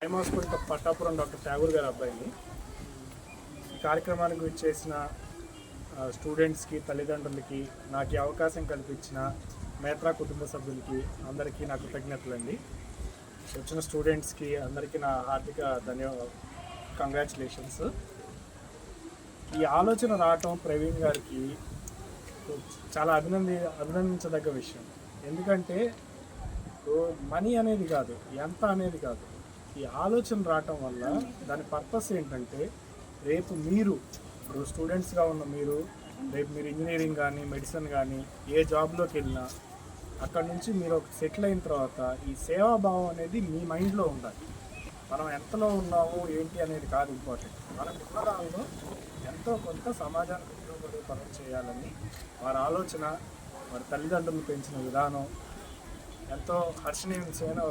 హైమాస్పూర్ Pattapuram doctor Tagore గారి అబ్బాయిని. ఈ కార్యక్రమానికి విచ్చేసిన స్టూడెంట్స్కి, తల్లిదండ్రులకి, నాకు ఈ అవకాశం కల్పించిన మేత్రా కుటుంబ సభ్యులకి అందరికీ నా కృతజ్ఞతలండి. వచ్చిన స్టూడెంట్స్కి అందరికీ నా హార్దిక కంగ్రాచులేషన్స్. ఈ ఆలోచన రావటం ప్రవీణ్ గారికి చాలా అభినందించదగ్గ విషయం. ఎందుకంటే మనీ అనేది కాదు, ఎంత అనేది కాదు, ఈ ఆలోచన రావటం వల్ల దాని పర్పస్ ఏంటంటే రేపు మీరు ఇప్పుడు స్టూడెంట్స్గా ఉన్న మీరు రేపు మీరు ఇంజనీరింగ్ కానీ మెడిసిన్ కానీ ఏ జాబ్లోకి వెళ్ళినా అక్కడ నుంచి మీరు ఒక సెటిల్ అయిన తర్వాత ఈ సేవాభావం అనేది మీ మైండ్లో ఉండాలి. మనం ఎంతలో ఉన్నాము ఏంటి అనేది కాదు ఇంపార్టెంట్, మనం ఉన్న దానిలో ఎంతో కొంత సమాజానికి ఉపయోగపడే పనులు చేయాలని వారి ఆలోచన, వారి తల్లిదండ్రులు పెంచిన విధానం ఎంతో హర్షణీయమైన.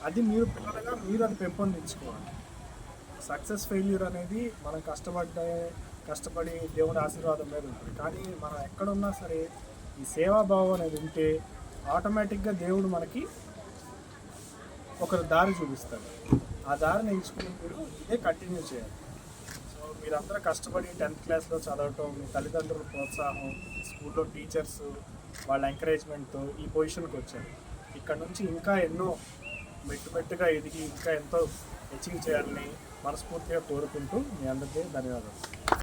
అది మీరు పిల్లలుగా మీరు అది పెంపొందించుకోవాలి. సక్సెస్ ఫెయిల్యూర్ అనేది మనం కష్టపడి దేవుడి ఆశీర్వాదం మీద ఉంటుంది. కానీ మనం ఎక్కడున్నా సరే ఈ సేవాభావం అనేది ఉంటే ఆటోమేటిక్గా దేవుడు మనకి ఒకరు దారి చూపిస్తాడు. ఆ దారిని ఎంచుకుని మీరు ఇదే కంటిన్యూ చేయాలి. సో మీరందరూ కష్టపడి 10th క్లాస్లో చదవటం, మీ తల్లిదండ్రుల ప్రోత్సాహం, స్కూల్లో టీచర్స్ వాళ్ళ ఎంకరేజ్మెంట్తో ఈ పొజిషన్కి వచ్చారు. ఇక్కడ నుంచి ఇంకా ఎన్నో మెట్టుగా ఎదిగి ఇంకా ఎంతో అచీవ్ చేయాలని మనస్ఫూర్తిగా కోరుకుంటూ మీ అందరికీ ధన్యవాదాలు.